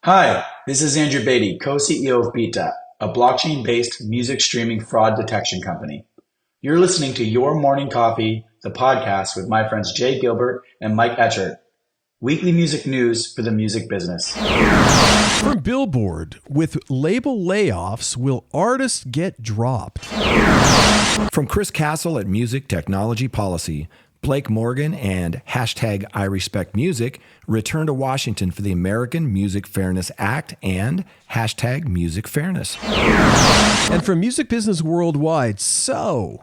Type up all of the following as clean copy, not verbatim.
Hi, this is Andrew Beatty, co-CEO of Beta, a blockchain-based music streaming fraud detection company. You're listening to Your Morning Coffee, the podcast with my friends Jay Gilbert and Mike Etchert. Weekly music news for the music business. From Billboard, with label layoffs, will artists get dropped? From Chris Castle at Music Technology Policy, Blake Morgan and #IRespectMusic return to Washington for the American Music Fairness Act and #MusicFairness. And from Music Business Worldwide, so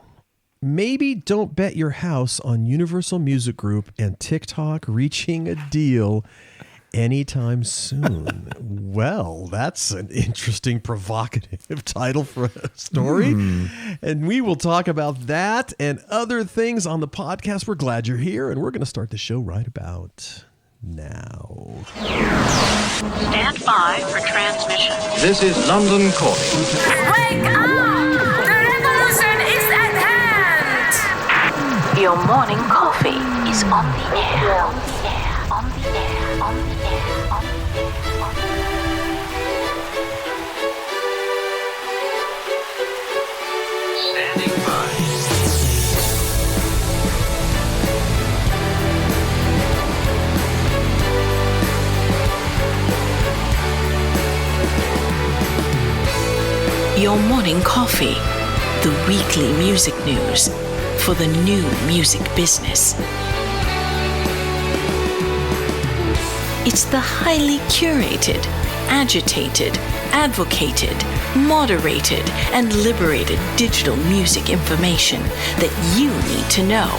maybe don't bet your house on Universal Music Group and TikTok reaching a deal anytime soon. Well, that's an interesting, provocative title for a story. And we will talk about that and other things on the podcast. We're glad you're here, and we're going to start the show right about now. Stand by for transmission. This is London calling. Wake up! The revolution is at hand! Your morning coffee is on the air. On the air. On the air. On the air. On the air. Standing by. Your morning coffee, the weekly music news for the new music business. It's the highly curated, agitated, advocated, moderated, and liberated digital music information that you need to know.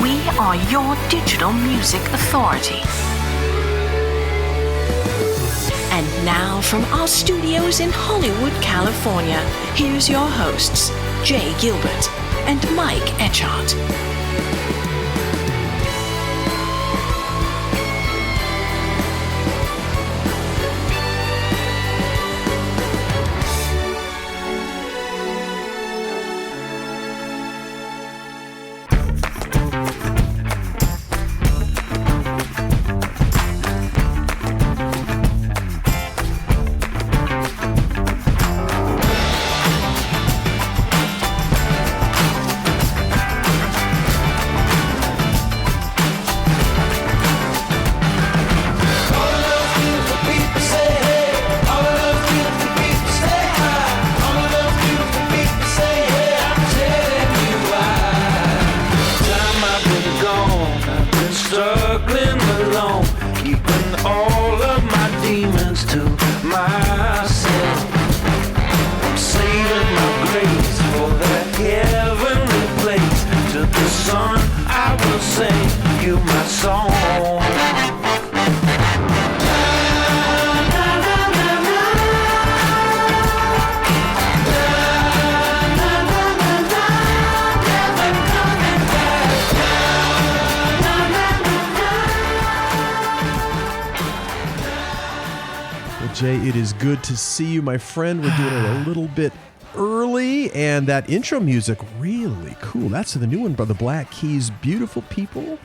We are your digital music authority. And now from our studios in Hollywood, California, here's your hosts, Jay Gilbert and Mike Etchart. Jay, it is good to see you, my friend. We're doing it a little bit early, and that intro music, really cool. That's the new one by the Black Keys. Beautiful people,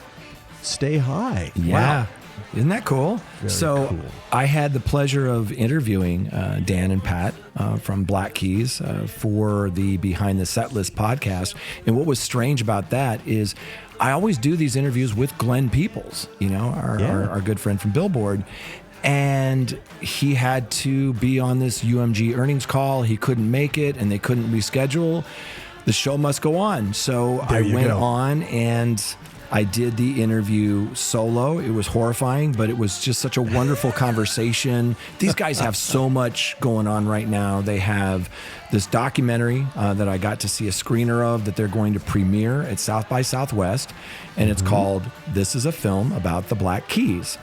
stay high. Yeah. Wow. Isn't that cool? Very cool. I had the pleasure of interviewing Dan and Pat from Black Keys for the Behind the Setlist podcast. And what was strange about that is I always do these interviews with Glenn Peoples, our good friend from Billboard. And he had to be on this UMG earnings call. He couldn't make it, and they couldn't reschedule. The show must go on. So I went on and I did the interview solo. It was horrifying, but it was just such a wonderful conversation. These guys have so much going on right now. They have this documentary that I got to see a screener of that they're going to premiere at South by Southwest. And it's called This Is a Film About the Black Keys,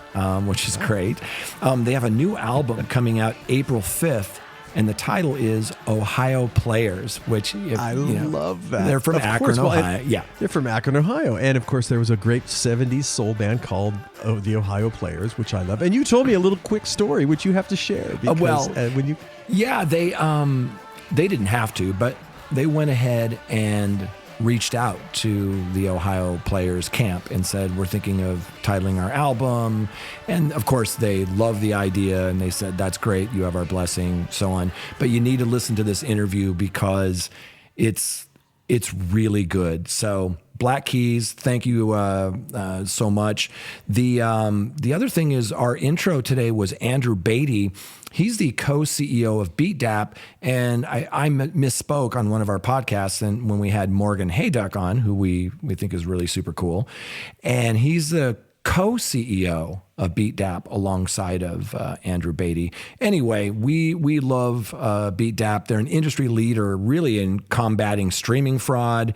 which is great. They have a new album coming out April 5th. And the title is Ohio Players, which I love that. They're from Akron, Ohio. Yeah, they're from Akron, Ohio, and of course there was a great '70s soul band called the Ohio Players, which I love. And you told me a little quick story, which you have to share. Because, when you, they didn't have to, but they went ahead and reached out to the Ohio Players Camp and said, we're thinking of titling our album. And of course, they loved the idea and they said, that's great, you have our blessing, so on. But you need to listen to this interview because it's really good. So Black Keys, thank you so much. The other thing is our intro today was Andrew Beatty. He's the co-CEO of BeatDap, and I misspoke on one of our podcasts and when we had Morgan Hayduck on, who we think is really super cool, and he's the co-CEO of BeatDap alongside of Andrew Beatty. Anyway, we love BeatDap. They're an industry leader really in combating streaming fraud,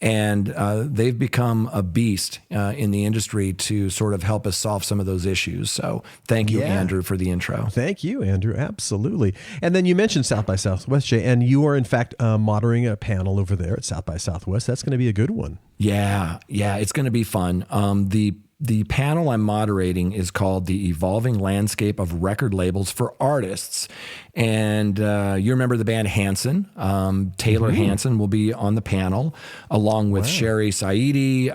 and they've become a beast in the industry to sort of help us solve some of those issues. So thank you, Andrew, for the intro. Thank you, Andrew. Absolutely. And then you mentioned South by Southwest, Jay, and you are in fact moderating a panel over there at South by Southwest. That's going to be a good one. Yeah, it's going to be fun. The panel I'm moderating is called The Evolving Landscape of Record Labels for Artists. And you remember the band Hanson. Taylor Hanson will be on the panel, along with Sherry Saidi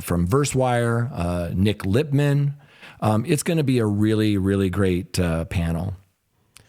from VerseWire, Nick Lipman. It's going to be a really, really great panel.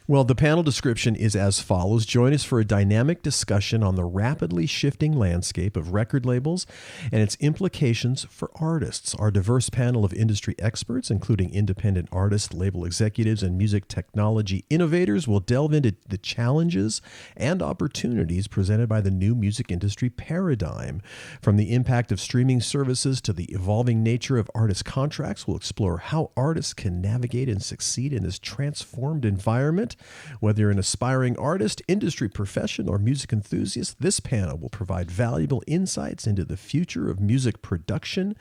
Well, the panel description is as follows. Join us for a dynamic discussion on the rapidly shifting landscape of record labels and its implications for artists. Our diverse panel of industry experts, including independent artists, label executives, and music technology innovators, will delve into the challenges and opportunities presented by the new music industry paradigm. From the impact of streaming services to the evolving nature of artist contracts, we'll explore how artists can navigate and succeed in this transformed environment. Whether you're an aspiring artist, industry professional, or music enthusiast, this panel will provide valuable insights into the future of music production,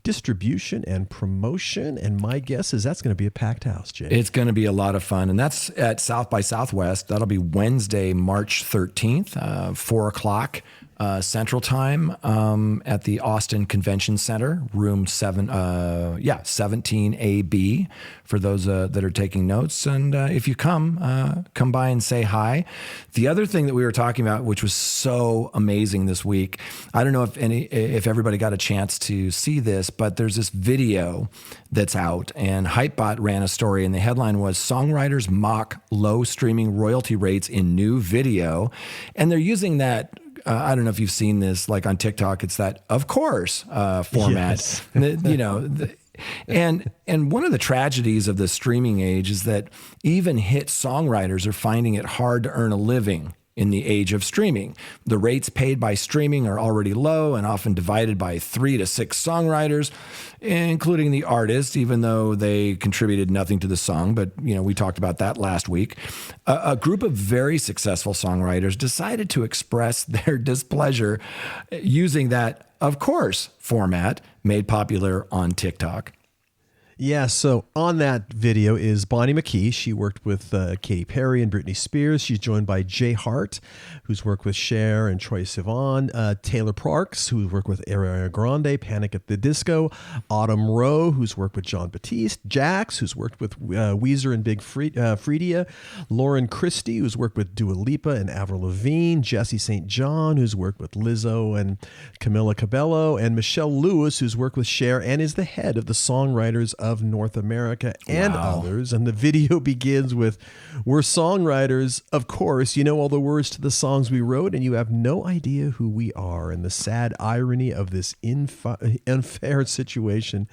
distribution, and promotion. And my guess is that's going to be a packed house, Jay. It's going to be a lot of fun. And that's at South by Southwest. That'll be Wednesday, March 13th, 4 o'clock. Central Time at the Austin Convention Center, room 17AB for those that are taking notes. And if you come by and say hi. The other thing that we were talking about, which was so amazing this week, I don't know if everybody got a chance to see this, but there's this video that's out, and Hypebot ran a story, and the headline was "Songwriters Mock Low Streaming Royalty Rates in New Video," and they're using that. I don't know if you've seen this, like on TikTok, it's that "of course" format. Yes. And one of the tragedies of the streaming age is that even hit songwriters are finding it hard to earn a living in the age of streaming. The rates paid by streaming are already low and often divided by 3 to 6 songwriters, including the artist, even though they contributed nothing to the song. But, we talked about that last week. A group of very successful songwriters decided to express their displeasure using that "of course" format made popular on TikTok. Yeah, so on that video is Bonnie McKee. She worked with Katy Perry and Britney Spears. She's joined by Jay Hart, who's worked with Cher and Troye Sivan. Taylor Parks, who's worked with Ariana Grande, Panic at the Disco. Autumn Rowe, who's worked with John Batiste. Jax, who's worked with Weezer and Big Freedia. Lauren Christie, who's worked with Dua Lipa and Avril Lavigne. Jesse St. John, who's worked with Lizzo and Camila Cabello. And Michelle Lewis, who's worked with Cher and is the head of the Songwriters of North America and others. And the video begins with, "We're songwriters, of course. You know all the words to the songs we wrote, and you have no idea who we are." And the sad irony of this unfair situation,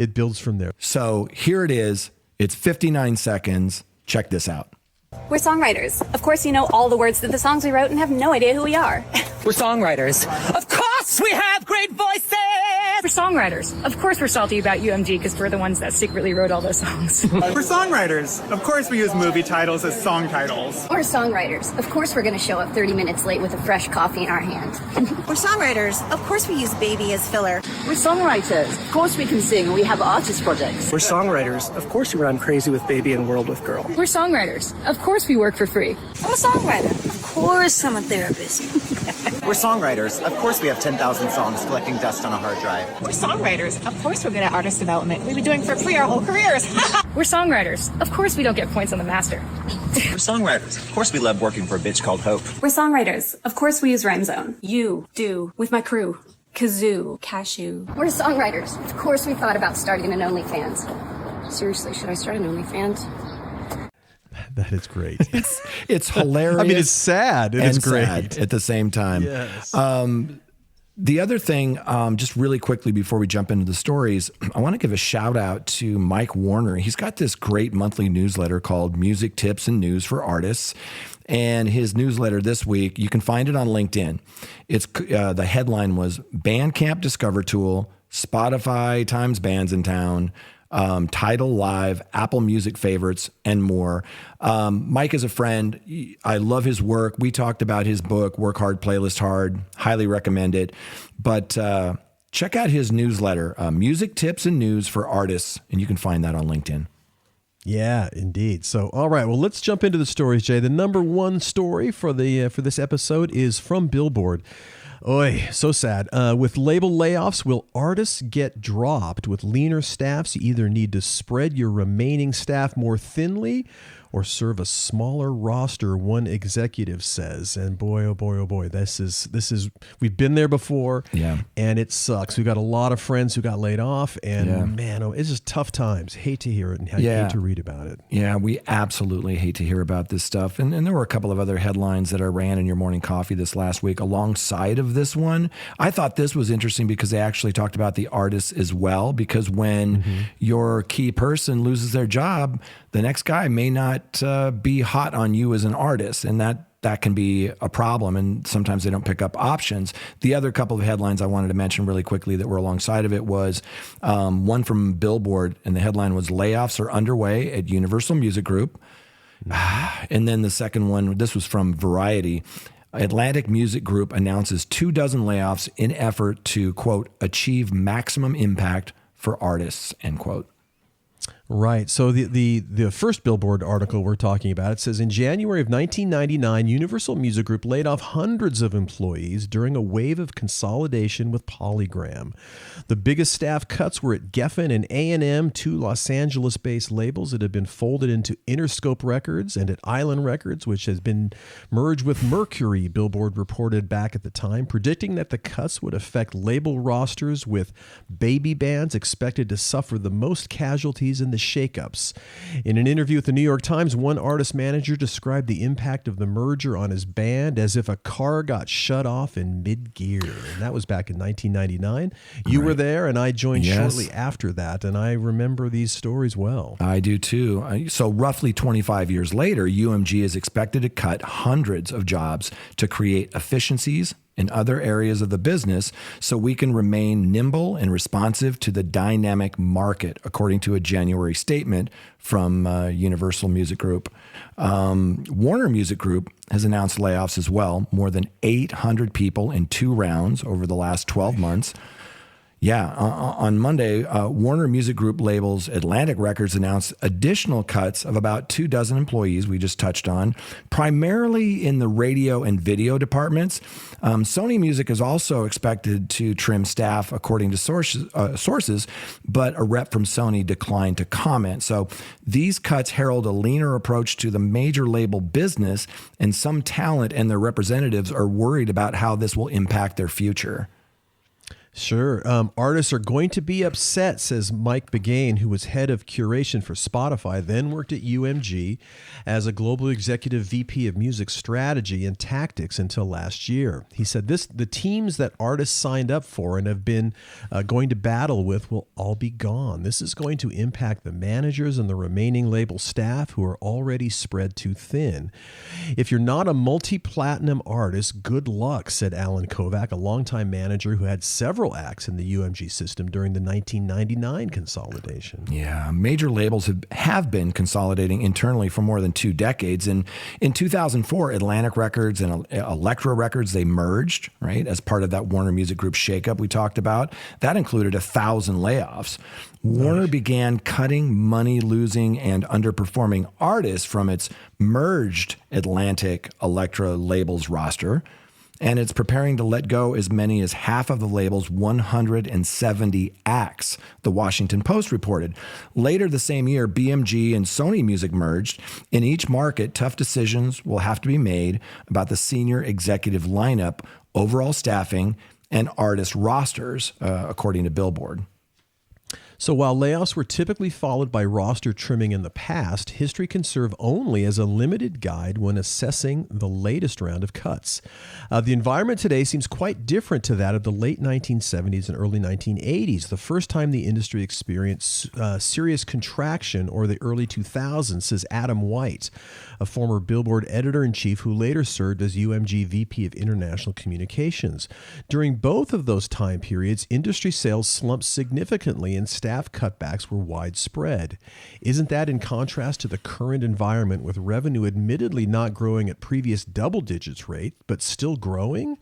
it builds from there. So here it is. It's 59 seconds. Check this out. We're songwriters. Of course, you know all the words to the songs we wrote and have no idea who we are. We're songwriters. Of course we have great voices. We're songwriters. Of course, we're salty about UMG because we're the ones that secretly wrote all those songs. We're songwriters. Of course we use movie titles as song titles. We're songwriters. Of course we're going to show up 30 minutes late with a fresh coffee in our hand. We're songwriters. Of course we use baby as filler. We're songwriters. Of course we can sing and we have artist projects. We're songwriters. Of course we run crazy with baby and World with Girl. We're songwriters. Of course we work for free. I'm a songwriter. Of course I'm a therapist. We're songwriters. Of course we have 10,000 songs collecting dust on a hard drive. We're songwriters. Of course we're good at artist development. We've been doing it for free our whole careers. We're songwriters. Of course we don't get points on the master. We're songwriters. Of course we love working for a bitch called Hope. We're songwriters. Of course we use Rhyme Zone. You do with my crew. Kazoo, Cashew. We're songwriters. Of course we thought about starting an OnlyFans. Seriously, should I start an OnlyFans? That is great. It's hilarious. I mean, it's sad and it's great sad at the same time. Yes. The other thing, just really quickly before we jump into the stories, I want to give a shout out to Mike Warner. He's got this great monthly newsletter called Music Tips and News for Artists. And his newsletter this week, you can find it on LinkedIn. It's the headline was Bandcamp Discover Tool, Spotify Times Bands in Town, Tidal Live, Apple Music Favorites, and more. Mike is a friend. I love his work. We talked about his book, Work Hard, Playlist Hard. Highly recommend it. But check out his newsletter, Music Tips and News for Artists, and you can find that on LinkedIn. Yeah, indeed. So, all right. Well, let's jump into the stories, Jay. The number one story for this episode is from Billboard. Oy, so sad. With label layoffs, will artists get dropped? With leaner staffs, you either need to spread your remaining staff more thinly or serve a smaller roster, one executive says. And boy, oh boy, oh boy, this is we've been there before. Yeah. And it sucks. We've got a lot of friends who got laid off, and man, it's just tough times. Hate to hear it and hate to read about it. Yeah, we absolutely hate to hear about this stuff. And there were a couple of other headlines that I ran in your morning coffee this last week alongside of this one. I thought this was interesting because they actually talked about the artists as well, because when your key person loses their job, the next guy may not be hot on you as an artist, and that can be a problem, and sometimes they don't pick up options. The other couple of headlines I wanted to mention really quickly that were alongside of it was one from Billboard, and the headline was Layoffs Are Underway at Universal Music Group. And then the second one, this was from Variety. Atlantic Music Group announces 24 layoffs in effort to, quote, achieve maximum impact for artists, end quote. Right. So the first Billboard article we're talking about, it says in January of 1999, Universal Music Group laid off hundreds of employees during a wave of consolidation with Polygram. The biggest staff cuts were at Geffen and A&M, two Los Angeles-based labels that had been folded into Interscope Records, and at Island Records, which has been merged with Mercury, Billboard reported back at the time, predicting that the cuts would affect label rosters, with baby bands expected to suffer the most casualties in the shakeups. In an interview with the New York Times, one artist manager described the impact of the merger on his band as if a car got shut off in mid-gear. And that was back in 1999. You were there, and I joined shortly after that, and I remember these stories well. I do too. So roughly 25 years later, UMG is expected to cut hundreds of jobs to create efficiencies in other areas of the business so we can remain nimble and responsive to the dynamic market, according to a January statement from Universal Music Group. Warner Music Group has announced layoffs as well, more than 800 people in 2 rounds over the last 12 months. Yeah, on Monday, Warner Music Group labels Atlantic Records announced additional cuts of about 24 employees we just touched on, primarily in the radio and video departments. Sony Music is also expected to trim staff, according to sources, but a rep from Sony declined to comment. So these cuts herald a leaner approach to the major label business, and some talent and their representatives are worried about how this will impact their future. Sure. Artists are going to be upset, says Mike Begane, who was head of curation for Spotify, then worked at UMG as a global executive VP of music strategy and tactics until last year. He said the teams that artists signed up for and have been going to battle with will all be gone. This is going to impact the managers and the remaining label staff who are already spread too thin. If you're not a multi-platinum artist, good luck, said Alan Kovac, a longtime manager who had several several acts in the UMG system during the 1999 consolidation. Yeah, major labels have been consolidating internally for more than 2 decades. And in 2004, Atlantic Records and Elektra Records, they merged, right, as part of that Warner Music Group shakeup we talked about. That included 1,000 layoffs. Warner began cutting money-losing and underperforming artists from its merged Atlantic Elektra labels roster, and it's preparing to let go as many as half of the label's 170 acts, the Washington Post reported. Later the same year, BMG and Sony Music merged. In each market, tough decisions will have to be made about the senior executive lineup, overall staffing, and artist rosters, according to Billboard. So while layoffs were typically followed by roster trimming in the past, history can serve only as a limited guide when assessing the latest round of cuts. The environment today seems quite different to that of the late 1970s and early 1980s, the first time the industry experienced serious contraction, or the early 2000s, says Adam White, a former Billboard editor-in-chief who later served as UMG VP of International Communications. During both of those time periods, industry sales slumped significantly and staff cutbacks were widespread. Isn't that in contrast to the current environment, with revenue admittedly not growing at previous double digits rate, but still growing?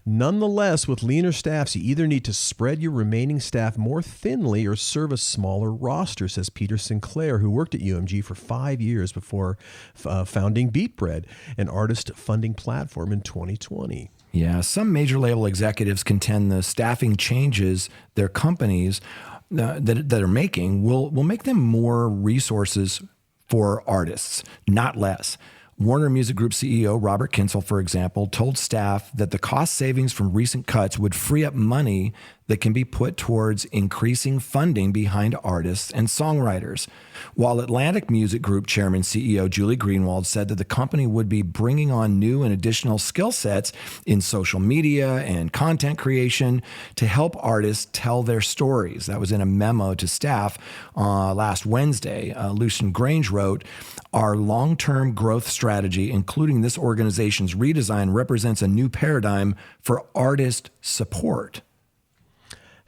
Nonetheless, with leaner staffs, you either need to spread your remaining staff more thinly or serve a smaller roster, says Peter Sinclair, who worked at UMG for 5 years before founding BeatBread, an artist funding platform, in 2020. Yeah, some major label executives contend the staffing changes their companies that are making will make them more resources for artists, not less. Warner Music Group CEO Robert Kinsel, for example, told staff that the cost savings from recent cuts would free up money that can be put towards increasing funding behind artists and songwriters. While Atlantic Music Group Chairman CEO Julie Greenwald said that the company would be bringing on new and additional skill sets in social media and content creation to help artists tell their stories. That was in a memo to staff last Wednesday. Lucian Grange wrote, "Our long-term growth strategy, including this organization's redesign, represents a new paradigm for artist support."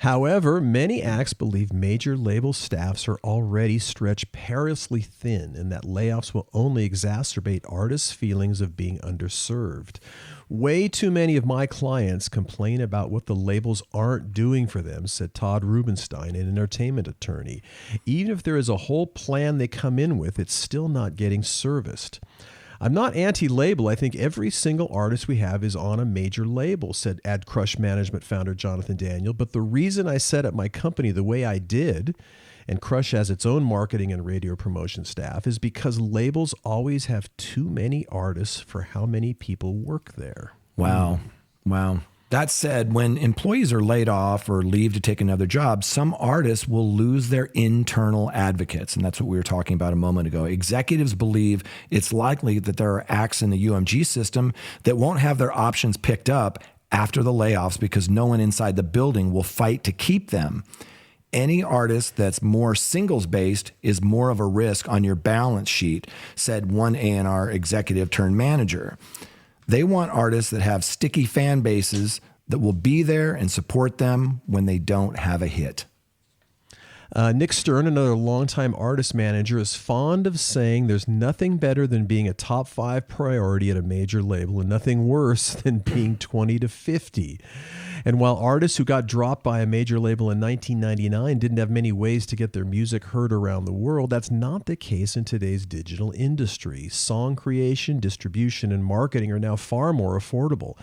However, many acts believe major label staffs are already stretched perilously thin, and that layoffs will only exacerbate artists' feelings of being underserved. Way too many of my clients complain about what the labels aren't doing for them, said Todd Rubenstein, an entertainment attorney. Even if there is a whole plan they come in with, it's still not getting serviced. I'm not anti-label. I think every single artist we have is on a major label, said Ad Crush Management founder Jonathan Daniel. But the reason I set up my company the way I did, and Crush has its own marketing and radio promotion staff, is because labels always have too many artists for how many people work there. Wow. That said, when employees are laid off or leave to take another job, some artists will lose their internal advocates. And that's what we were talking about a moment ago. Executives believe it's likely that there are acts in the UMG system that won't have their options picked up after the layoffs because no one inside the building will fight to keep them. Any artist that's more singles-based is more of a risk on your balance sheet, said one A&R executive turned manager. They want artists that have sticky fan bases that will be there and support them when they don't have a hit. Nick Stern, another longtime artist manager, is fond of saying there's nothing better than being a top 5 priority at a major label and nothing worse than being 20 to 50. And while artists who got dropped by a major label in 1999 didn't have many ways to get their music heard around the world, that's not the case in today's digital industry. Song creation, distribution, and marketing are now far more affordable.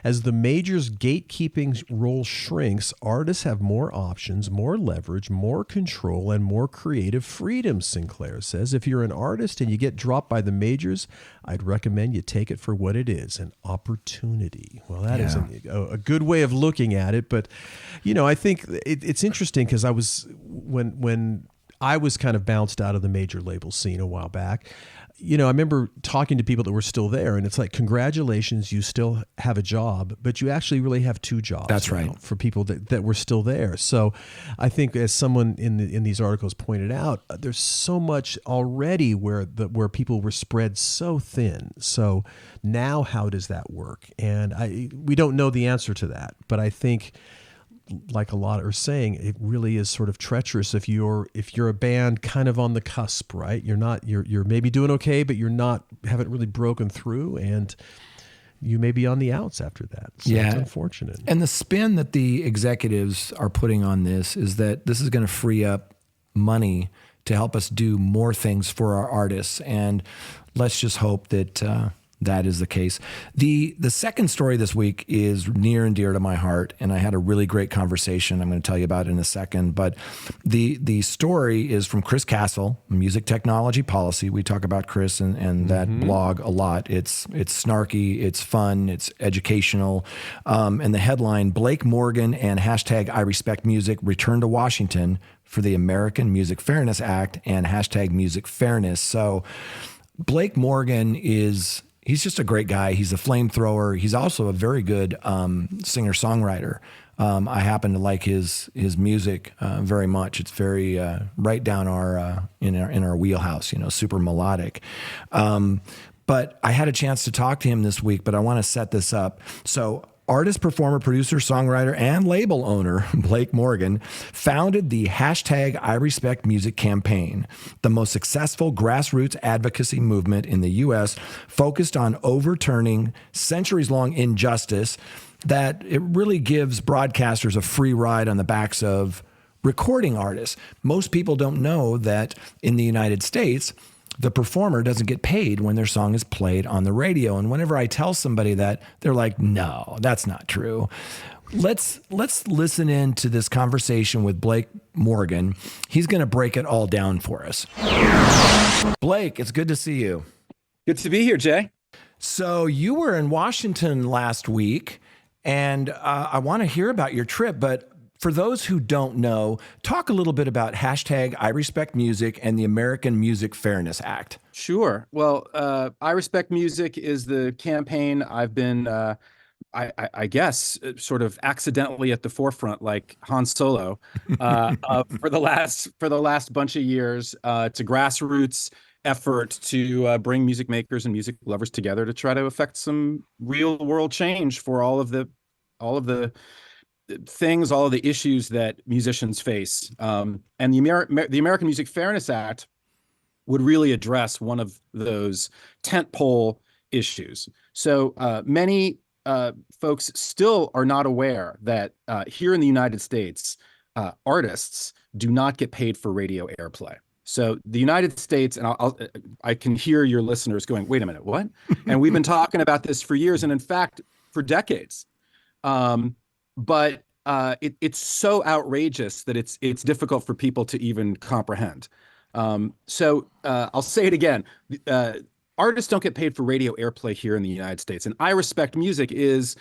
As the majors' gatekeeping role shrinks, artists have more options, more leverage, more control, and more creative freedom, Sinclair says. If you're an artist and you get dropped by the majors, I'd recommend you take it for what it is, an opportunity. Well, that is a good way of looking at it. But, I think it's interesting because when I was kind of bounced out of the major label scene a while back, I remember talking to people that were still there, and it's like, congratulations, you still have a job, but you actually really have 2 jobs. That's right. For people that were still there. So I think, as someone in these articles pointed out, there's so much already where people were spread so thin. So now how does that work? And we don't know the answer to that, but I think like a lot are saying, it really is sort of treacherous if you're a band kind of on the cusp, right? You're maybe doing okay, but haven't really broken through, and you may be on the outs after that. So it's unfortunate. And the spin that the executives are putting on this is that this is going to free up money to help us do more things for our artists. And let's just hope that that is the case. The second story this week is near and dear to my heart, and I had a really great conversation I'm going to tell you about in a second. But the story is from Chris Castle, Music Technology Policy. We talk about Chris and that blog a lot. It's snarky, it's fun, it's educational. And the headline, Blake Morgan and hashtag I Respect Music return to Washington for the American Music Fairness Act and hashtag Music Fairness. So Blake Morgan he's just a great guy. He's a flamethrower. He's also a very good singer-songwriter. I happen to like his music very much. It's very right down in our wheelhouse. Super melodic. But I had a chance to talk to him this week. But I want to set this up. So, artist, performer, producer, songwriter, and label owner Blake Morgan founded the hashtag I Respect Music campaign, the most successful grassroots advocacy movement in the U.S. focused on overturning centuries-long injustice that it really gives broadcasters a free ride on the backs of recording artists. Most people don't know that in the United States, the performer doesn't get paid when their song is played on the radio. And whenever I tell somebody that, they're like, no, that's not true. Let's listen in to this conversation with Blake Morgan. He's going to break it all down for us. Blake, it's good to see you. Good to be here, Jay. So you were in Washington last week, and I want to hear about your trip, but for those who don't know, talk a little bit about hashtag I Respect Music and the American Music Fairness Act. Sure. Well, I Respect Music is the campaign I've been, I guess, sort of accidentally at the forefront, like Han Solo, for the last bunch of years. It's a grassroots effort to bring music makers and music lovers together to try to affect some real world change for all of the things, all of the issues that musicians face. And the American Music Fairness Act would really address one of those tentpole issues. So many folks still are not aware that here in the United States, artists do not get paid for radio airplay. So the United States, and I can hear your listeners going, wait a minute, what? And we've been talking about this for years, and in fact, for decades. But it's so outrageous that it's difficult for people to even comprehend. So I'll say it again. Artists don't get paid for radio airplay here in the United States. And I Respect Music is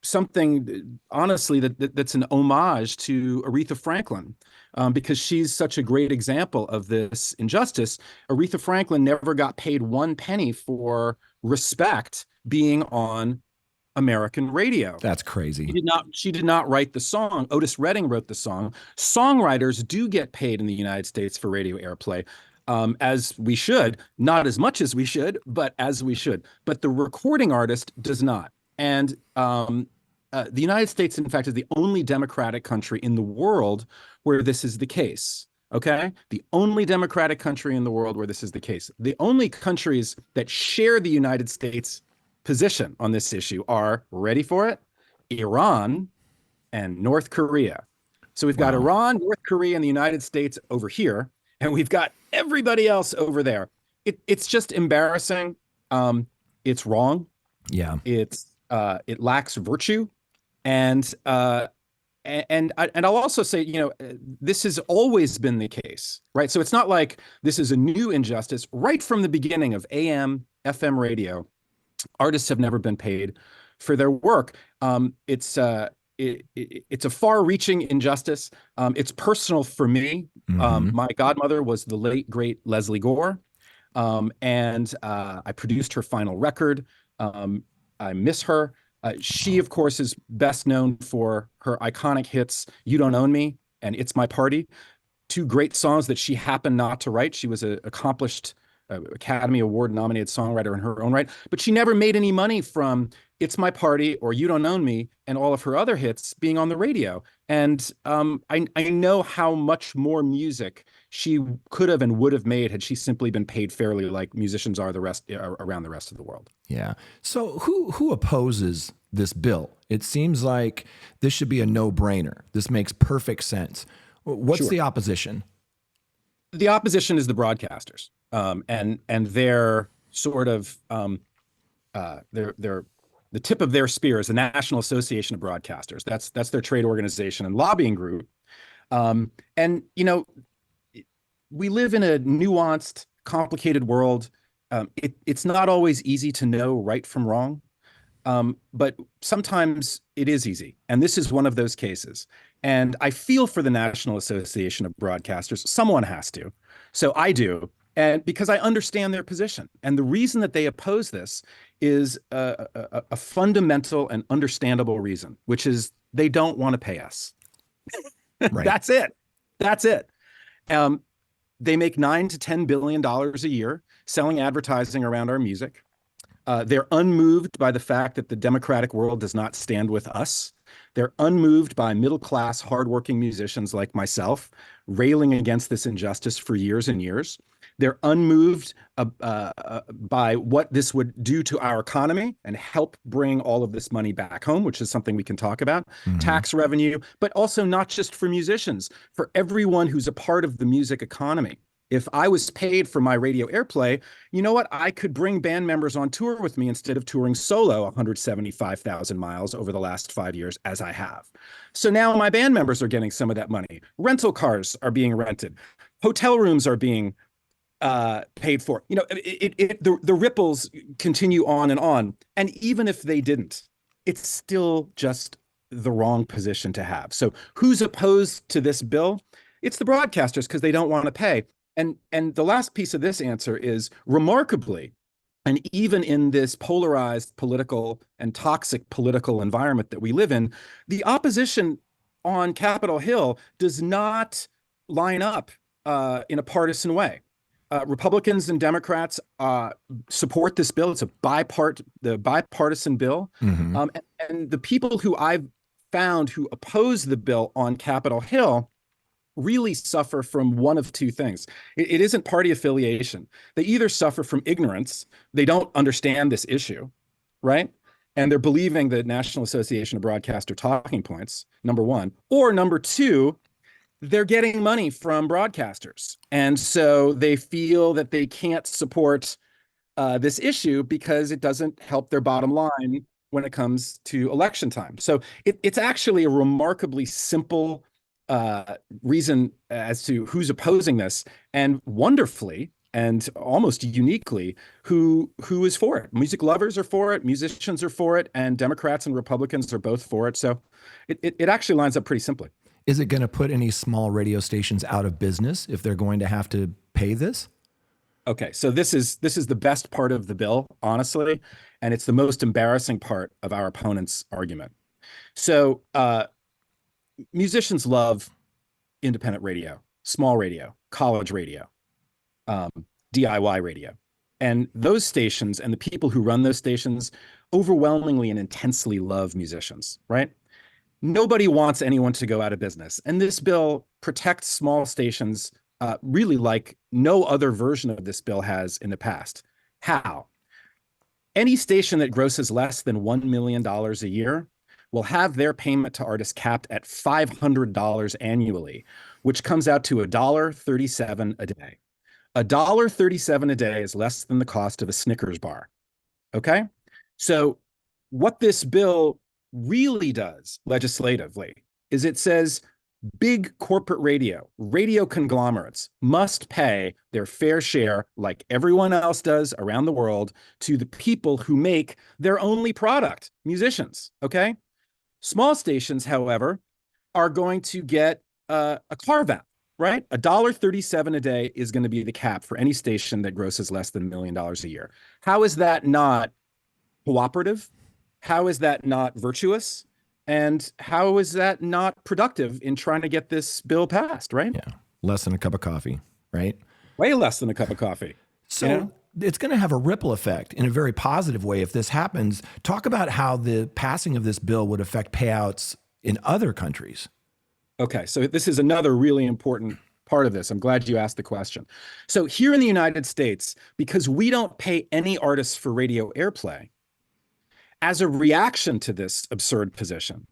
something, honestly, that's an homage to Aretha Franklin, because she's such a great example of this injustice. Aretha Franklin never got paid one penny for Respect being on American radio. That's crazy. She did not write the song. Otis Redding wrote the song. Songwriters do get paid in the United States for radio airplay, as we should. Not as much as we should, but as we should. But the recording artist does not. And the United States, in fact, is the only democratic country in the world where this is the case. Okay? The only democratic country in the world where this is the case. The only countries that share the United States position on this issue are, ready for it, Iran and North Korea. So we've got Iran, North Korea, and the United States over here, and we've got everybody else over there. It's just embarrassing. It's wrong. Yeah. It lacks virtue, and I'll also say, this has always been the case, right? So it's not like this is a new injustice. Right from the beginning of AM, FM radio, artists have never been paid for their work. It's a far-reaching injustice. It's personal for me. My godmother was the late, great Leslie Gore, and I produced her final record. I miss her. She, of course, is best known for her iconic hits, You Don't Own Me and It's My Party, two great songs that she happened not to write. She was an accomplished Academy Award nominated songwriter in her own right, but she never made any money from It's My Party or You Don't Own Me and all of her other hits being on the radio. And I know how much more music she could have and would have made had she simply been paid fairly, like musicians are around the rest of the world. Yeah. So who opposes this bill? It seems like this should be a no-brainer. This makes perfect sense. What's the opposition? The opposition is the broadcasters, and they're sort of they're the tip of their spear is the National Association of Broadcasters. That's their trade organization and lobbying group. And you know, we live in a nuanced, complicated world. It's not always easy to know right from wrong, but sometimes it is easy. And this is one of those cases. And I feel for the National Association of Broadcasters. Someone has to. So I do. And because I understand their position. And the reason that they oppose this is a fundamental and understandable reason, which is they don't want to pay us. Right. That's it. That's it. They make $9 to $10 billion a year selling advertising around our music. They're unmoved by the fact that the democratic world does not stand with us. They're unmoved by middle-class, hardworking musicians like myself, railing against this injustice for years and years. They're unmoved by what this would do to our economy and help bring all of this money back home, which is something we can talk about. Mm-hmm. Tax revenue, but also not just for musicians, for everyone who's a part of the music economy. If I was paid for my radio airplay, you know what? I could bring band members on tour with me instead of touring solo 175,000 miles over the last 5 years, as I have. So now my band members are getting some of that money. Rental cars are being rented. Hotel rooms are being paid for. You know, the ripples continue on. And even if they didn't, it's still just the wrong position to have. So who's opposed to this bill? It's the broadcasters because they don't want to pay. And the last piece of this answer is remarkably, and even in this polarized political and toxic political environment that we live in, the opposition on Capitol Hill does not line up in a partisan way. Republicans and Democrats support this bill. It's a bipartisan bill. Mm-hmm. And the people who I've found who oppose the bill on Capitol Hill really suffer from one of two things. It isn't party affiliation. They either suffer from ignorance, they don't understand this issue, right? And they're believing the National Association of Broadcaster talking points, number one. Or number two, they're getting money from broadcasters. And so they feel that they can't support this issue because it doesn't help their bottom line when it comes to election time. So it's actually a remarkably simple reason as to who's opposing this, and wonderfully and almost uniquely who is for it. Music lovers are for it, musicians are for it, and Democrats and Republicans are both for it. So it actually lines up pretty simply. Is it going to put any small radio stations out of business if they're going to have to pay this? Okay, so this is the best part of the bill, honestly, and it's the most embarrassing part of our opponent's argument. So musicians love independent radio, small radio, college radio, DIY radio. And those stations and the people who run those stations overwhelmingly and intensely love musicians, right? Nobody wants anyone to go out of business. And this bill protects small stations really like no other version of this bill has in the past. How? Any station that grosses less than $1 million a year will have their payment to artists capped at $500 annually, which comes out to $1.37 a day. $1.37 a day is less than the cost of a Snickers bar. Okay? So what this bill really does legislatively is it says big corporate radio conglomerates must pay their fair share, like everyone else does around the world, to the people who make their only product, musicians. Okay? Small stations, however, are going to get a carve out, right? $1.37 a day is going to be the cap for any station that grosses less than $1 million a year. How is that not cooperative? How is that not virtuous? And how is that not productive in trying to get this bill passed, right? Yeah, less than a cup of coffee, right? Way less than a cup of coffee. So it's going to have a ripple effect in a very positive way if this happens. Talk about how the passing of this bill would affect payouts in other countries. Okay, so this is another really important part of this. I'm glad you asked the question. So here in the United States, because we don't pay any artists for radio airplay, as a reaction to this absurd position,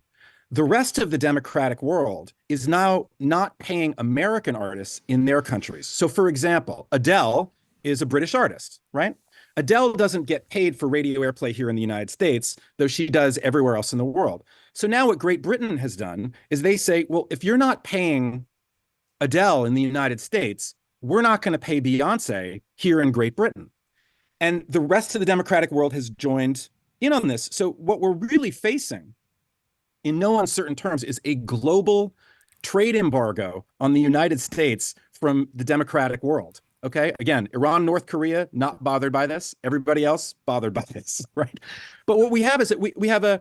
the rest of the democratic world is now not paying American artists in their countries. So for example, Adele is a British artist, right? Adele doesn't get paid for radio airplay here in the United States, though she does everywhere else in the world. So now what Great Britain has done is they say, well, if you're not paying Adele in the United States, we're not going to pay Beyonce here in Great Britain. And the rest of the democratic world has joined in on this. So what we're really facing, in no uncertain terms, is a global trade embargo on the United States from the democratic world. Okay, again, Iran, North Korea, not bothered by this. Everybody else bothered by this, right? But what we have is that we have a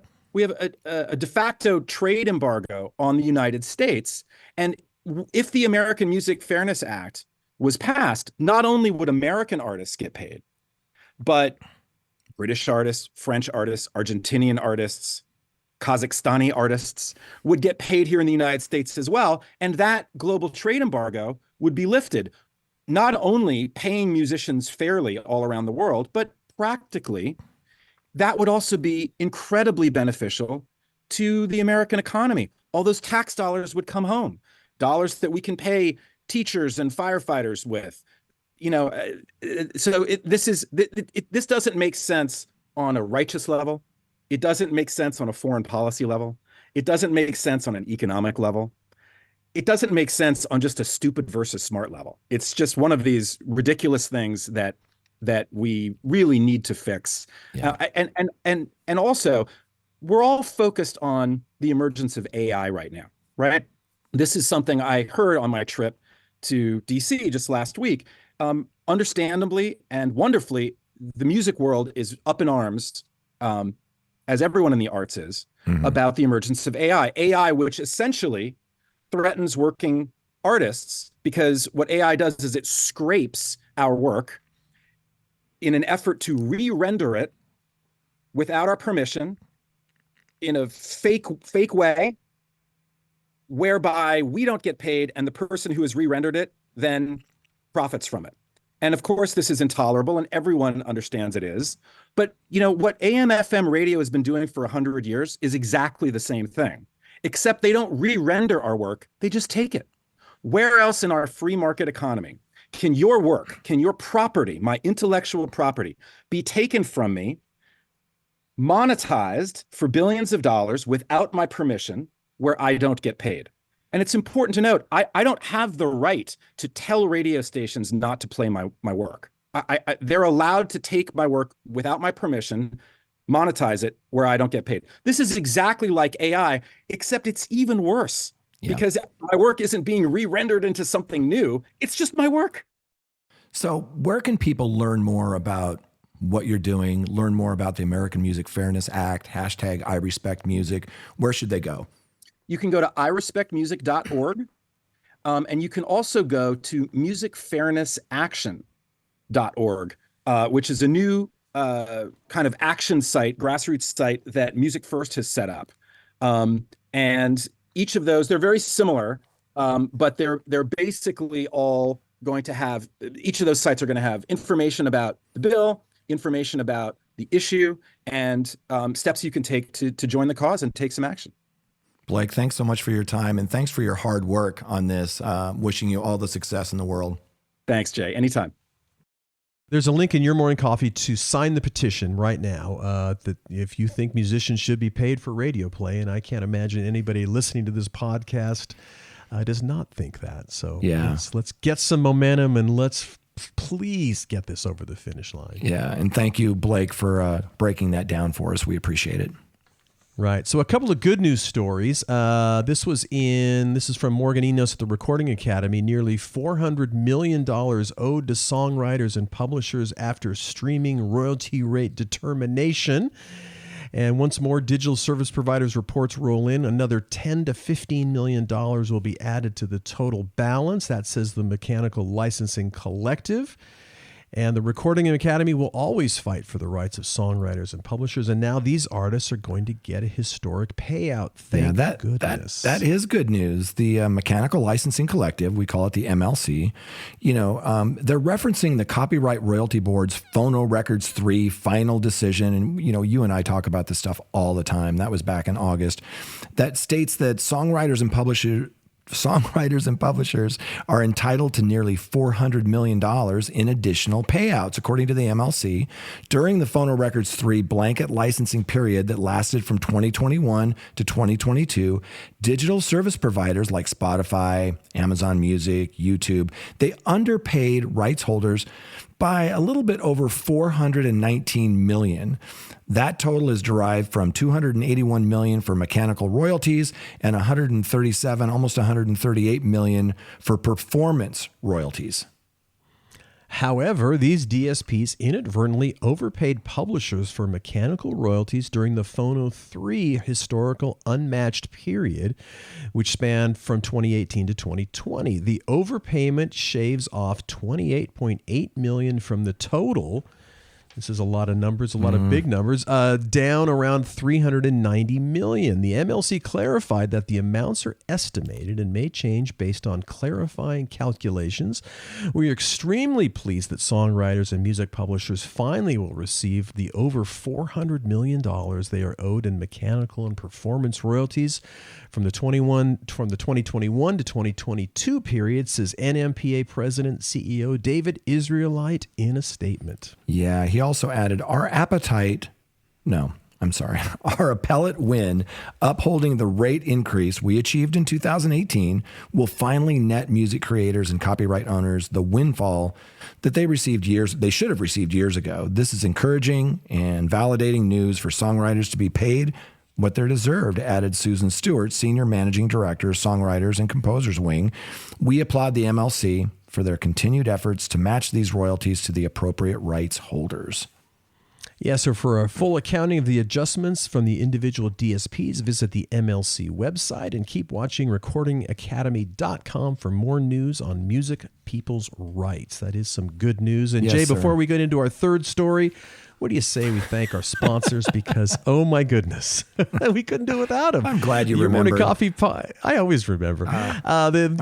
de facto trade embargo on the United States. And if the American Music Fairness Act was passed, not only would American artists get paid, but British artists, French artists, Argentinian artists, Kazakhstani artists would get paid here in the United States as well. And that global trade embargo would be lifted, not only paying musicians fairly all around the world, but practically that would also be incredibly beneficial to the American economy. All those tax dollars would come home, dollars that we can pay teachers and firefighters with. So this doesn't make sense on a righteous level. It doesn't make sense on a foreign policy level. It doesn't make sense on an economic level. It doesn't make sense on just a stupid versus smart level. It's just one of these ridiculous things that we really need to fix. Yeah. And also, we're all focused on the emergence of AI right now, right? This is something I heard on my trip to DC just last week. Understandably and wonderfully, the music world is up in arms, as everyone in the arts is, about the emergence of AI. AI, which essentially threatens working artists, because what AI does is it scrapes our work in an effort to re-render it without our permission in a fake way, whereby we don't get paid and the person who has re-rendered it then profits from it. And of course, this is intolerable, and everyone understands it is. But what AM/FM radio has been doing for 100 years is exactly the same thing, except they don't re-render our work, they just take it. Where else in our free market economy can your work, can your property, my intellectual property, be taken from me, monetized for billions of dollars without my permission, where I don't get paid? And it's important to note, I don't have the right to tell radio stations not to play my work. They're allowed to take my work without my permission, monetize it where I don't get paid. This is exactly like AI, except it's even worse, because my work isn't being re-rendered into something new. It's just my work. So where can people learn more about what you're doing, learn more about the American Music Fairness Act, #IRespectMusic? Where should they go? You can go to irespectmusic.org, and you can also go to musicfairnessaction.org, which is a new kind of action site, grassroots site that Music First has set up. And each of those, they're very similar, but they're basically all going to have, each of those sites are going to have information about the bill, information about the issue, and steps you can take to join the cause and take some action. Blake, thanks so much for your time, and thanks for your hard work on this. Wishing you all the success in the world. Thanks, Jay. Anytime. There's a link in Your Morning Coffee to sign the petition right now that if you think musicians should be paid for radio play, and I can't imagine anybody listening to this podcast does not think that. So let's get some momentum, and let's please get this over the finish line. Yeah, and thank you, Blake, for breaking that down for us. We appreciate it. Right. So a couple of good news stories. This is from Morgan Enos at the Recording Academy. Nearly $400 million owed to songwriters and publishers after streaming royalty rate determination. And once more, digital service providers reports roll in. Another $10 to $15 million will be added to the total balance. That says the Mechanical Licensing Collective. And the Recording Academy will always fight for the rights of songwriters and publishers. And now these artists are going to get a historic payout. Thank goodness. That is good news. The Mechanical Licensing Collective, we call it the MLC, they're referencing the Copyright Royalty Board's Phono Records 3 final decision. And, you and I talk about this stuff all the time. That was back in August. That states that songwriters and publishers are entitled to nearly $400 million in additional payouts, according to the MLC, during the Phono Records 3 blanket licensing period that lasted from 2021 to 2022. Digital service providers like Spotify, Amazon Music, YouTube, they underpaid rights holders by a little bit over $419 million. That total is derived from $281 million for mechanical royalties and almost $138 million for performance royalties. However, these DSPs inadvertently overpaid publishers for mechanical royalties during the Phono 3 historical unmatched period, which spanned from 2018 to 2020. The overpayment shaves off $28.8 million from the total. This is a lot of numbers, a lot of big numbers, down around $390 million. The MLC clarified that the amounts are estimated and may change based on clarifying calculations. We are extremely pleased that songwriters and music publishers finally will receive the over $400 million they are owed in mechanical and performance royalties from the 2021 to 2022 period, says NMPA President CEO David Israelite in a statement. Yeah, he also added, our appellate win upholding the rate increase we achieved in 2018 will finally net music creators and copyright owners the windfall that they should have received years ago. This is encouraging and validating news for songwriters to be paid what they're deserved, added Susan Stewart, Senior Managing Director, Songwriters and Composers Wing. We applaud the MLC for their continued efforts to match these royalties to the appropriate rights holders. Yeah, so for a full accounting of the adjustments from the individual DSPs, visit the MLC website and keep watching recordingacademy.com for more news on music people's rights. That is some good news. And yes, Jay, sir. Before we get into our third story, what do you say we thank our sponsors? Because, oh my goodness, we couldn't do it without them. I'm glad you Your remembered. Morning Coffee I always remember.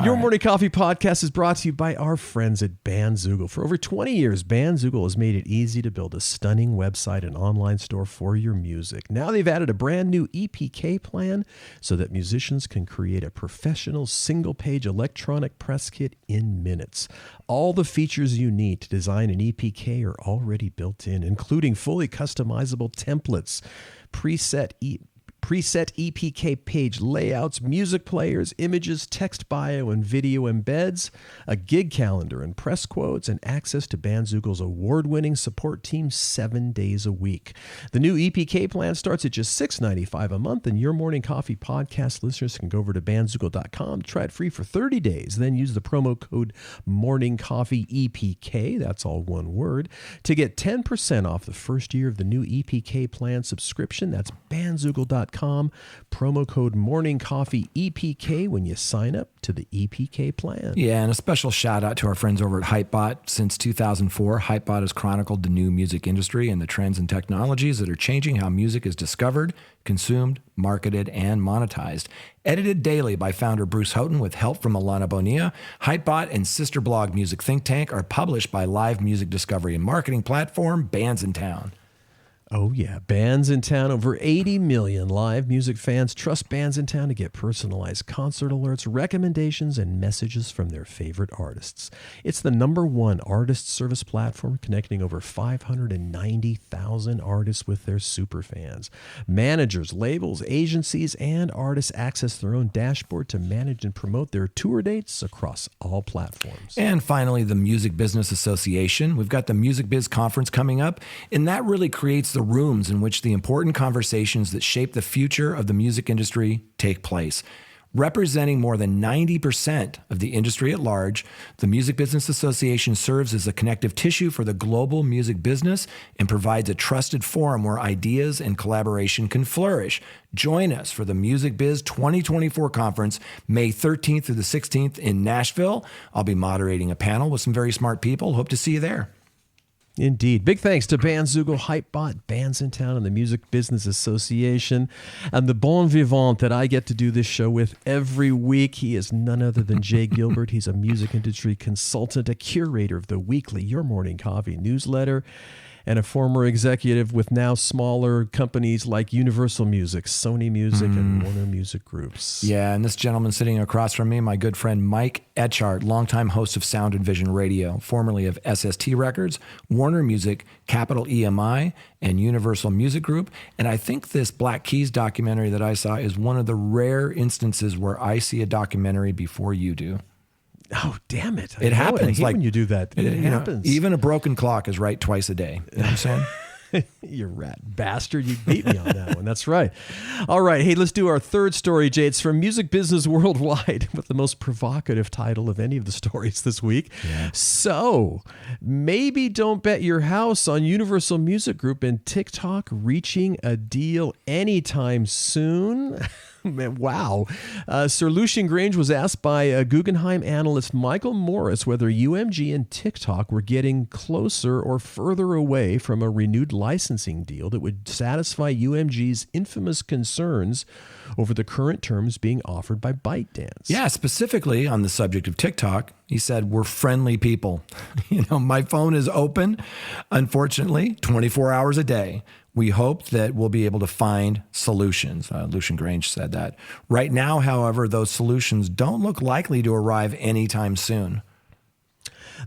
Your Morning Coffee podcast is brought to you by our friends at Bandzoogle. For over 20 years, Bandzoogle has made it easy to build a stunning website and online store for your music. Now they've added a brand new EPK plan so that musicians can create a professional single-page electronic press kit in minutes. All the features you need to design an EPK are already built in, including fully customizable templates, preset EPK page layouts, music players, images, text bio and video embeds, a gig calendar and press quotes, and access to Bandzoogle's award-winning support team 7 days a week. The new EPK plan starts at just $6.95 a month, and Your Morning Coffee podcast listeners can go over to bandzoogle.com, try it free for 30 days, then use the promo code MorningCoffeeEPK, that's all one word, to get 10% off the first year of the new EPK plan subscription. That's bandzoogle.com. Promo code MorningCoffeeEPK when you sign up to the EPK plan. Yeah, and a special shout out to our friends over at Hypebot. Since 2004, Hypebot has chronicled the new music industry and the trends and technologies that are changing how music is discovered, consumed, marketed, and monetized. Edited daily by founder Bruce Houghton with help from Alana Bonilla, Hypebot and sister blog Music Think Tank are published by live music discovery and marketing platform Bands in Town. Oh, yeah. Bands in Town. Over 80 million live music fans trust Bands in Town to get personalized concert alerts, recommendations, and messages from their favorite artists. It's the #1 artist service platform connecting over 590,000 artists with their superfans. Managers, labels, agencies, and artists access their own dashboard to manage and promote their tour dates across all platforms. And finally, the Music Business Association. We've got the Music Biz Conference coming up, and that really creates the rooms in which the important conversations that shape the future of the music industry take place. Representing more than 90% of the industry at large, the Music Business Association serves as a connective tissue for the global music business and provides a trusted forum where ideas and collaboration can flourish. Join us for the Music Biz 2024 conference, May 13th through the 16th in Nashville. I'll be moderating a panel with some very smart people. Hope to see you there. Indeed. Big thanks to Bandzoogle, Hypebot, Bands in Town, and the Music Business Association, and the bon vivant that I get to do this show with every week. He is none other than Jay Gilbert. He's a music industry consultant, a curator of the weekly Your Morning Coffee newsletter, and a former executive with now smaller companies like Universal Music, Sony Music, and Warner Music Groups. Yeah, and this gentleman sitting across from me, my good friend Mike Etchart, longtime host of Sound and Vision Radio, formerly of SST Records, Warner Music, Capital EMI, and Universal Music Group. And I think this Black Keys documentary that I saw is one of the rare instances where I see a documentary before you do. Oh, damn it. It happens. I hate when you do that. It happens. Even a broken clock is right twice a day. You know what I'm saying? You rat bastard. You beat me on that one. That's right. All right. Hey, let's do our third story, Jay. It's from Music Business Worldwide with the most provocative title of any of the stories this week. Yeah. So, maybe don't bet your house on Universal Music Group and TikTok reaching a deal anytime soon. Wow. Sir Lucian Grange was asked by Guggenheim analyst Michael Morris whether UMG and TikTok were getting closer or further away from a renewed licensing deal that would satisfy UMG's infamous concerns over the current terms being offered by ByteDance. Yeah, specifically on the subject of TikTok, he said, we're friendly people. My phone is open, unfortunately, 24 hours a day. We hope that we'll be able to find solutions. Lucian Grange said that. Right now, however, those solutions don't look likely to arrive anytime soon.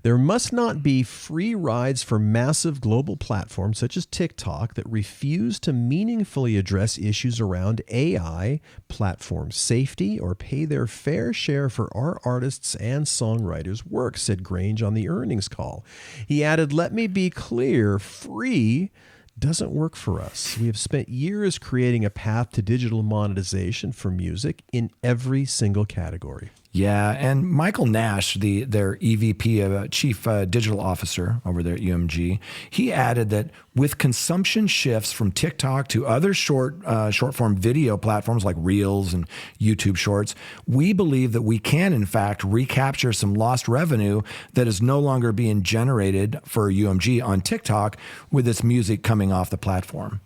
There must not be free rides for massive global platforms such as TikTok that refuse to meaningfully address issues around AI, platform safety, or pay their fair share for our artists' and songwriters' work, said Grange on the earnings call. He added, "Let me be clear, free doesn't work for us. We have spent years creating a path to digital monetization for music in every single category." Yeah, and Michael Nash, their EVP, Chief Digital Officer over there at UMG, he added that with consumption shifts from TikTok to other short-form video platforms like Reels and YouTube Shorts, we believe that we can, in fact, recapture some lost revenue that is no longer being generated for UMG on TikTok with its music coming off the platform.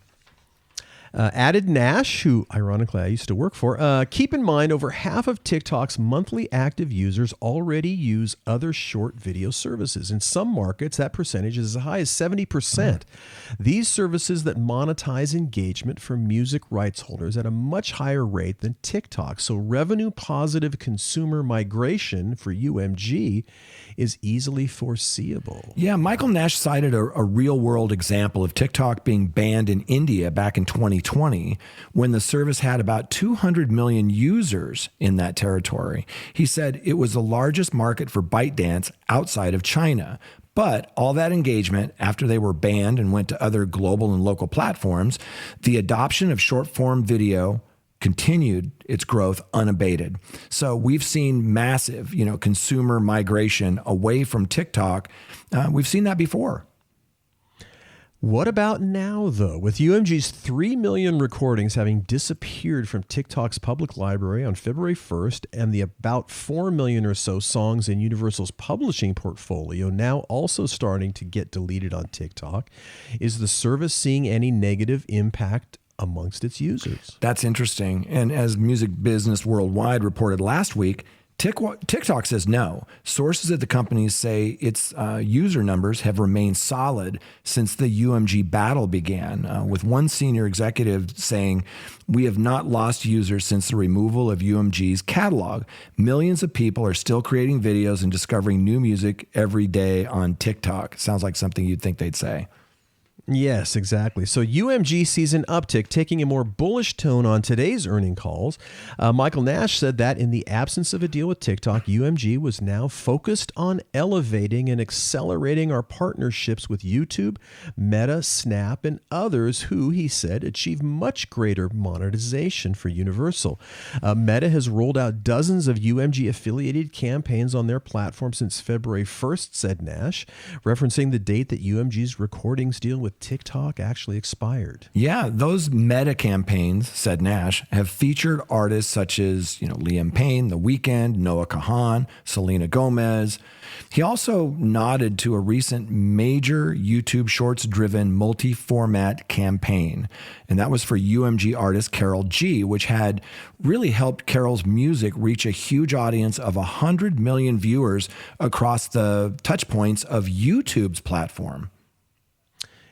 Added Nash, who ironically I used to work for, keep in mind over half of TikTok's monthly active users already use other short video services. In some markets, that percentage is as high as 70%. These services that monetize engagement for music rights holders at a much higher rate than TikTok. So revenue positive consumer migration for UMG is easily foreseeable. Yeah, Michael Nash cited a real world example of TikTok being banned in India back in 2020 when the service had about 200 million users in that territory. He said it was the largest market for ByteDance outside of China. But all that engagement, after they were banned and went to other global and local platforms, the adoption of short-form video continued its growth unabated. So we've seen massive, consumer migration away from TikTok. We've seen that before. What about now, though? With UMG's 3 million recordings having disappeared from TikTok's public library on February 1st and the about 4 million or so songs in Universal's publishing portfolio now also starting to get deleted on TikTok, is the service seeing any negative impact amongst its users? That's interesting. And as Music Business Worldwide reported last week, TikTok says no. Sources at the company say its user numbers have remained solid since the UMG battle began, with one senior executive saying, "We have not lost users since the removal of UMG's catalog. Millions of people are still creating videos and discovering new music every day on TikTok." Sounds like something you'd think they'd say. Yes, exactly. So UMG sees an uptick, taking a more bullish tone on today's earning calls. Michael Nash said that in the absence of a deal with TikTok, UMG was now focused on elevating and accelerating our partnerships with YouTube, Meta, Snap, and others who, he said, achieve much greater monetization for Universal. Meta has rolled out dozens of UMG-affiliated campaigns on their platform since February 1st, said Nash, referencing the date that UMG's recordings deal with with TikTok actually expired. Yeah, those meta campaigns, said Nash, have featured artists such as, Liam Payne, The Weeknd, Noah Kahan, Selena Gomez. He also nodded to a recent major YouTube Shorts-driven multi-format campaign, and that was for UMG artist Carol G, which had really helped Carol's music reach a huge audience of 100 million viewers across the touch points of YouTube's platform.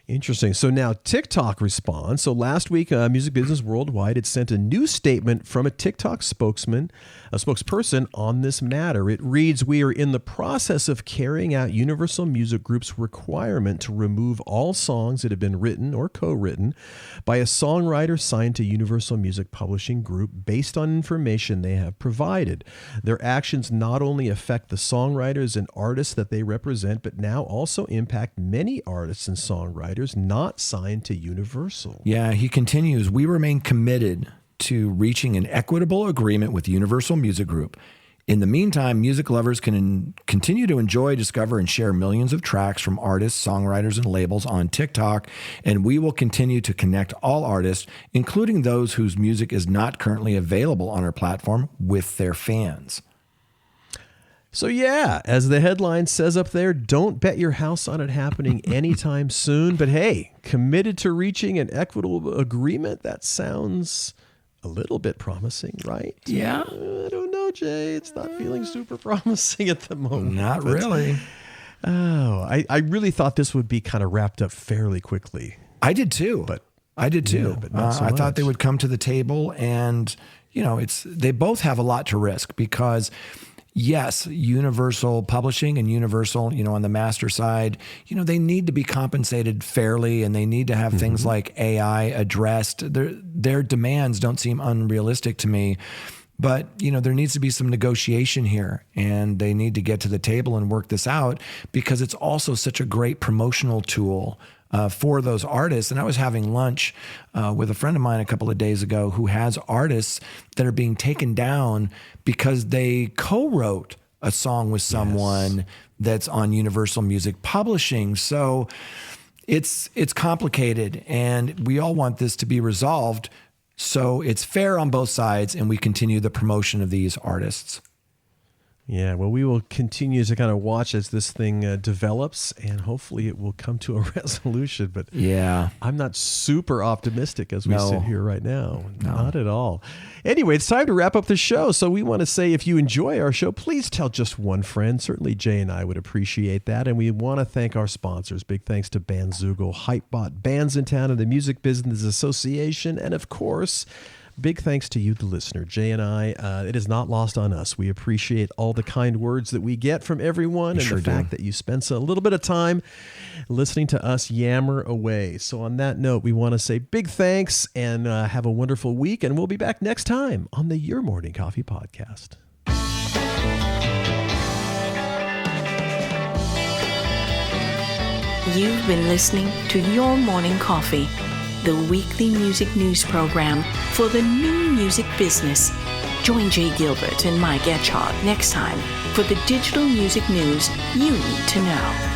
Interesting. So now TikTok responds. So last week, Music Business Worldwide had sent a new statement from a TikTok spokesperson on this matter. It reads, "We are in the process of carrying out Universal Music Group's requirement to remove all songs that have been written or co-written by a songwriter signed to Universal Music Publishing Group based on information they have provided. Their actions not only affect the songwriters and artists that they represent, but now also impact many artists and songwriters not signed to Universal." Yeah, he continues, "We remain committed to reaching an equitable agreement with Universal Music Group. In the meantime, music lovers can continue to enjoy, discover, and share millions of tracks from artists, songwriters, and labels on TikTok, and we will continue to connect all artists, including those whose music is not currently available on our platform, with their fans." So yeah, as the headline says up there, don't bet your house on it happening anytime soon. But hey, committed to reaching an equitable agreement? That sounds a little bit promising, right? Yeah. I don't know, Jay. It's not feeling super promising at the moment. Not really. Oh, I really thought this would be kind of wrapped up fairly quickly. I did too. But not so much. I thought they would come to the table, and they both have a lot to risk because, yes, Universal Publishing and Universal, on the master side, they need to be compensated fairly, and they need to have things like AI addressed. Their demands don't seem unrealistic to me, but, there needs to be some negotiation here, and they need to get to the table and work this out because it's also such a great promotional tool for those artists. And I was having lunch with a friend of mine a couple of days ago who has artists that are being taken down because they co-wrote a song with someone that's on Universal Music Publishing. So it's complicated, and we all want this to be resolved. So it's fair on both sides, and we continue the promotion of these artists. Yeah, well, we will continue to kind of watch as this thing develops, and hopefully it will come to a resolution. But yeah, I'm not super optimistic as we sit here right now. No. Not at all. Anyway, it's time to wrap up the show. So we want to say if you enjoy our show, please tell just one friend. Certainly Jay and I would appreciate that. And we want to thank our sponsors. Big thanks to Bandzoogle, Hypebot, Bands in Town, and the Music Business Association. And of course, big thanks to you, the listener. Jay and I, it is not lost on us. We appreciate all the kind words that we get from everyone, and the fact that you spend a little bit of time listening to us yammer away. So on that note, we want to say big thanks and have a wonderful week, and we'll be back next time on the Your Morning Coffee Podcast. You've been listening to Your Morning Coffee, the weekly music news program for the new music business. Join Jay Gilbert and Mike Etchart next time for the digital music news you need to know.